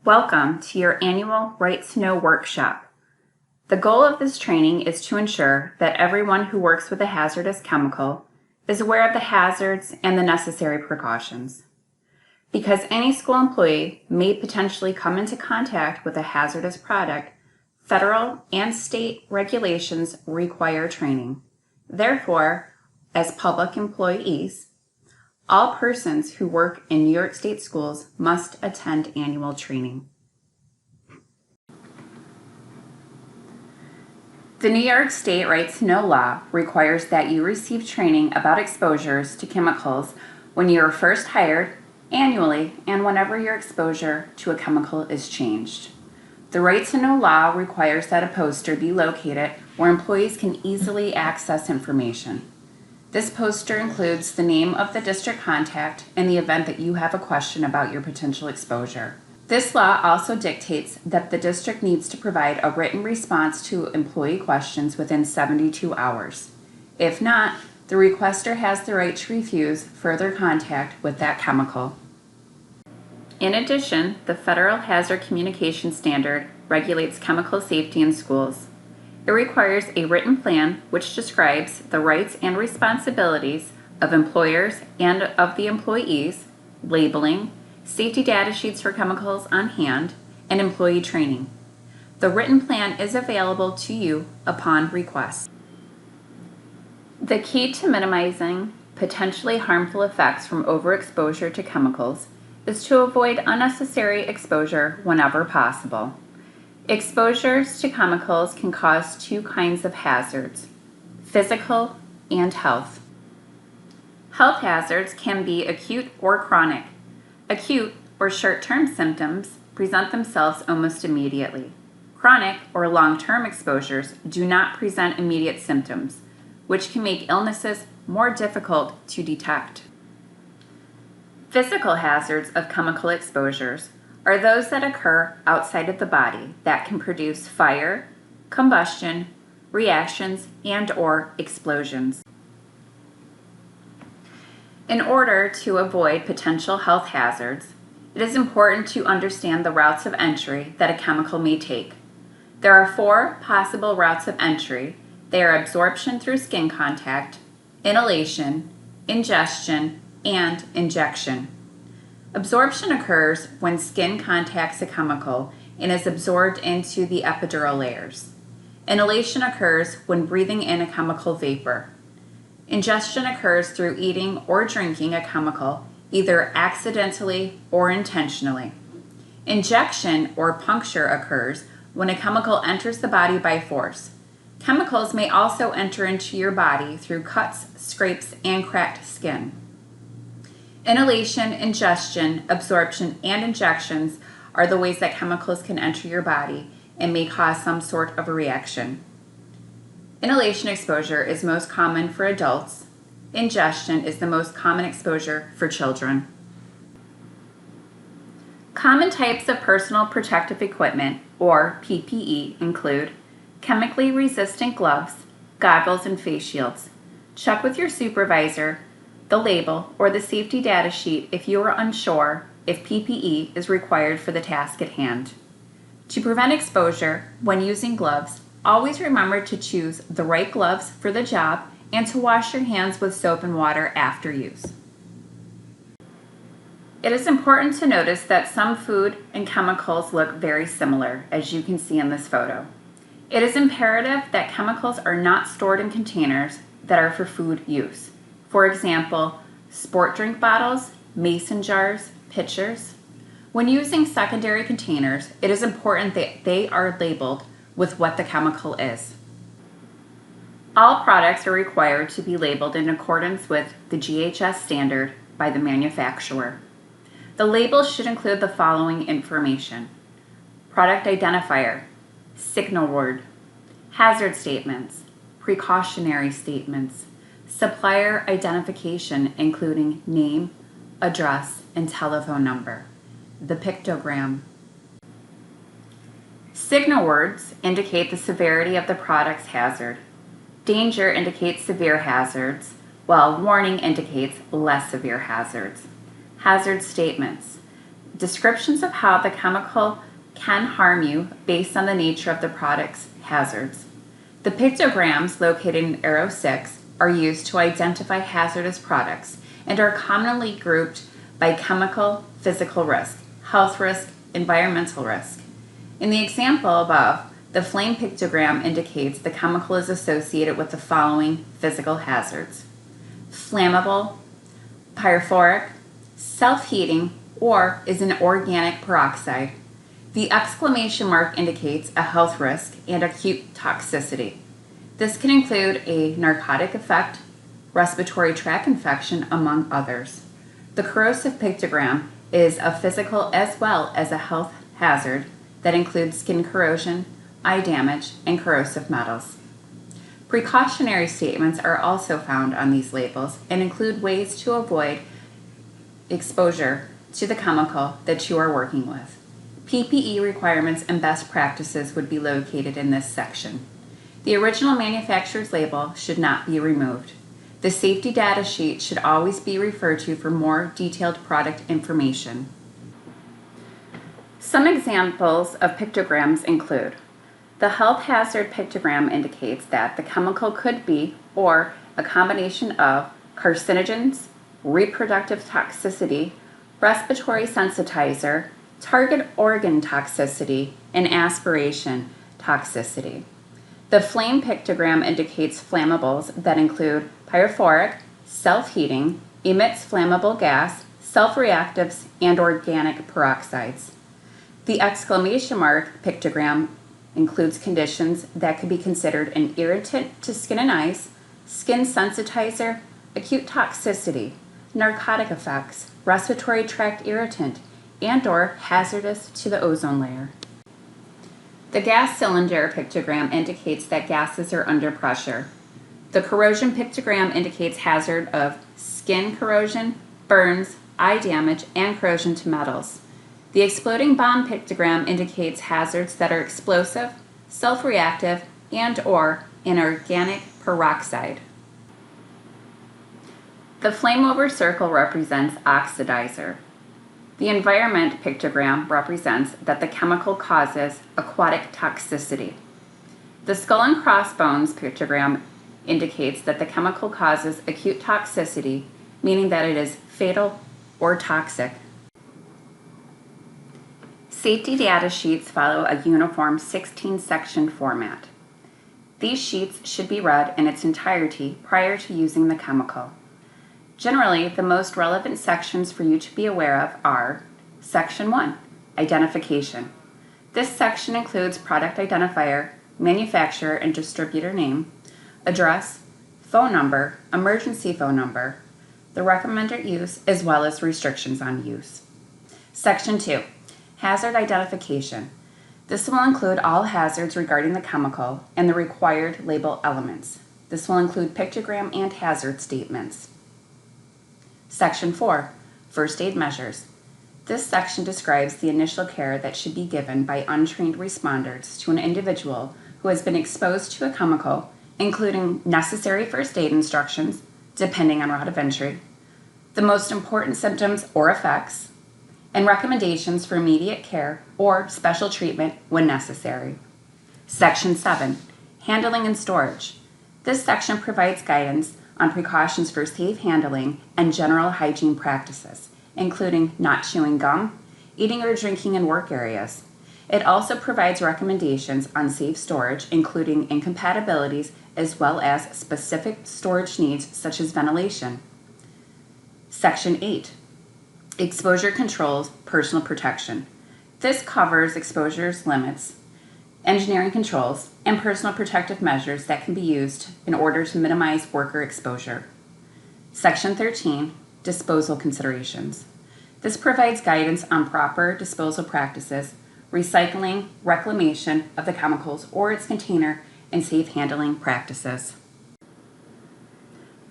Welcome to your annual Right to Know workshop. The goal of this training is to ensure that everyone who works with a hazardous chemical is aware of the hazards and the necessary precautions. Because any school employee may potentially come into contact with a hazardous product, federal and state regulations require training. Therefore, as public employees, all persons who work in New York State schools must attend annual training. The New York State Right to Know law requires that you receive training about exposures to chemicals when you are first hired, annually, and whenever your exposure to a chemical is changed. The Right to Know law requires that a poster be located where employees can easily access information. This poster includes the name of the district contact in the event that you have a question about your potential exposure. This law also dictates that the district needs to provide a written response to employee questions within 72 hours. If not, the requester has the right to refuse further contact with that chemical. In addition, the Federal Hazard Communication Standard regulates chemical safety in schools. It requires a written plan which describes the rights and responsibilities of employers and of the employees, labeling, safety data sheets for chemicals on hand, and employee training. The written plan is available to you upon request. The key to minimizing potentially harmful effects from overexposure to chemicals is to avoid unnecessary exposure whenever possible. Exposures to chemicals can cause two kinds of hazards: physical and health. Health hazards can be acute or chronic. Acute or short-term symptoms present themselves almost immediately. Chronic or long-term exposures do not present immediate symptoms, which can make illnesses more difficult to detect. Physical hazards of chemical exposures are those that occur outside of the body that can produce fire, combustion, reactions, and/or explosions. In order to avoid potential health hazards, it is important to understand the routes of entry that a chemical may take. There are 4 possible routes of entry. They are absorption through skin contact, inhalation, ingestion, and injection. Absorption occurs when skin contacts a chemical and is absorbed into the epidural layers. Inhalation occurs when breathing in a chemical vapor. Ingestion occurs through eating or drinking a chemical, either accidentally or intentionally. Injection or puncture occurs when a chemical enters the body by force. Chemicals may also enter into your body through cuts, scrapes, and cracked skin. Inhalation, ingestion, absorption, and injections are the ways that chemicals can enter your body and may cause some sort of a reaction. Inhalation exposure is most common for adults. Ingestion is the most common exposure for children. Common types of personal protective equipment, or PPE, include chemically resistant gloves, goggles, and face shields. Check with your supervisor the label or the safety data sheet if you are unsure if PPE is required for the task at hand. To prevent exposure when using gloves, always remember to choose the right gloves for the job and to wash your hands with soap and water after use. It is important to notice that some food and chemicals look very similar, as you can see in this photo. It is imperative that chemicals are not stored in containers that are for food use. For example, sport drink bottles, mason jars, pitchers. When using secondary containers, it is important that they are labeled with what the chemical is. All products are required to be labeled in accordance with the GHS standard by the manufacturer. The label should include the following information: product identifier, signal word, hazard statements, precautionary statements, supplier identification including name, address, and telephone number, the pictogram. Signal words indicate the severity of the product's hazard. Danger indicates severe hazards, while warning indicates less severe hazards. Hazard statements descriptions of how the chemical can harm you based on the nature of the product's hazards. The pictograms located in arrow 6 are used to identify hazardous products and are commonly grouped by chemical, physical risk, health risk, environmental risk. In the example above, the flame pictogram indicates the chemical is associated with the following physical hazards: flammable, pyrophoric, self-heating, or is an organic peroxide. The exclamation mark indicates a health risk and acute toxicity. This can include a narcotic effect, respiratory tract infection, among others. The corrosive pictogram is a physical as well as a health hazard that includes skin corrosion, eye damage, and corrosive metals. Precautionary statements are also found on these labels and include ways to avoid exposure to the chemical that you are working with. PPE requirements and best practices would be located in this section. The original manufacturer's label should not be removed. The safety data sheet should always be referred to for more detailed product information. Some examples of pictograms include: the health hazard pictogram indicates that the chemical could be, or a combination of, carcinogens, reproductive toxicity, respiratory sensitizer, target organ toxicity, and aspiration toxicity. The flame pictogram indicates flammables that include pyrophoric, self-heating, emits flammable gas, self-reactives, and organic peroxides. The exclamation mark pictogram includes conditions that could be considered an irritant to skin and eyes, skin sensitizer, acute toxicity, narcotic effects, respiratory tract irritant, and/or hazardous to the ozone layer. The gas cylinder pictogram indicates that gases are under pressure. The corrosion pictogram indicates hazard of skin corrosion, burns, eye damage, and corrosion to metals. The exploding bomb pictogram indicates hazards that are explosive, self-reactive, and/or an organic peroxide. The flame over circle represents oxidizer. The environment pictogram represents that the chemical causes aquatic toxicity. The skull and crossbones pictogram indicates that the chemical causes acute toxicity, meaning that it is fatal or toxic. Safety data sheets follow a uniform 16-section format. These sheets should be read in its entirety prior to using the chemical. Generally, the most relevant sections for you to be aware of are Section 1, Identification. This section includes product identifier, manufacturer and distributor name, address, phone number, emergency phone number, the recommended use, as well as restrictions on use. Section 2, Hazard Identification. This will include all hazards regarding the chemical and the required label elements. This will include pictogram and hazard statements. Section 4, First Aid Measures. This section describes the initial care that should be given by untrained responders to an individual who has been exposed to a chemical, including necessary first aid instructions, depending on route of entry, the most important symptoms or effects, and recommendations for immediate care or special treatment when necessary. Section 7, Handling and Storage. This section provides guidance on precautions for safe handling and general hygiene practices, including not chewing gum, eating or drinking in work areas. It also provides recommendations on safe storage, including incompatibilities as well as specific storage needs such as ventilation. Section 8, Exposure Controls, Personal Protection. This covers exposures limits, engineering controls, and personal protective measures that can be used in order to minimize worker exposure. Section 13, Disposal Considerations. This provides guidance on proper disposal practices, recycling, reclamation of the chemicals or its container, and safe handling practices.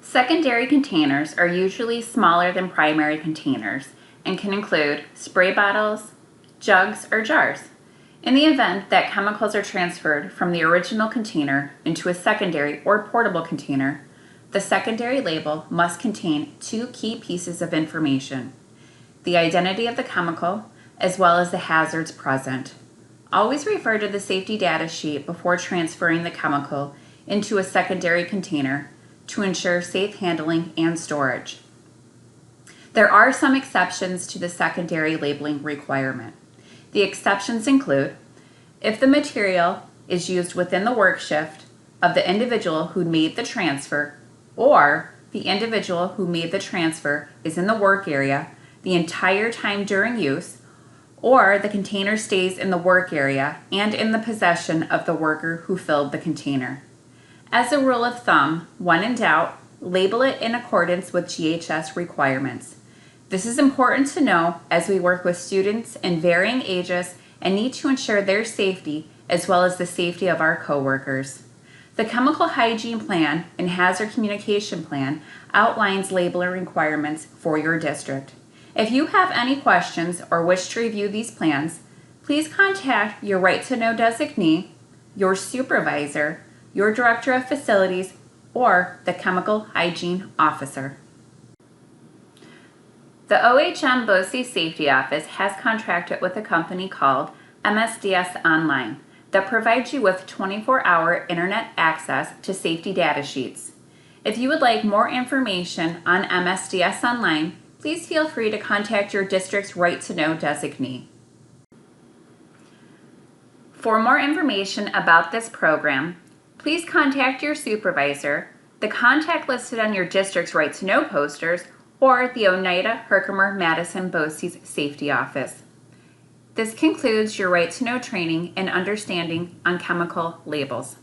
Secondary containers are usually smaller than primary containers and can include spray bottles, jugs, or jars. In the event that chemicals are transferred from the original container into a secondary or portable container, the secondary label must contain two key pieces of information: the identity of the chemical, as well as the hazards present. Always refer to the safety data sheet before transferring the chemical into a secondary container to ensure safe handling and storage. There are some exceptions to the secondary labeling requirement. The exceptions include if the material is used within the work shift of the individual who made the transfer, or the individual who made the transfer is in the work area the entire time during use, or the container stays in the work area and in the possession of the worker who filled the container. As a rule of thumb, when in doubt, label it in accordance with GHS requirements. This is important to know as we work with students in varying ages and need to ensure their safety as well as the safety of our coworkers. The Chemical Hygiene Plan and Hazard Communication Plan outlines labeling requirements for your district. If you have any questions or wish to review these plans, please contact your Right to Know designee, your supervisor, your director of facilities, or the chemical hygiene officer. The OHM BOCES Safety Office has contracted with a company called MSDS Online that provides you with 24-hour internet access to safety data sheets. If you would like more information on MSDS Online, please feel free to contact your district's Right to Know designee. For more information about this program, please contact your supervisor, the contact listed on your district's Right to Know posters, or the Oneida Herkimer Madison BOCES Safety Office. This concludes your Right to Know training and understanding on chemical labels.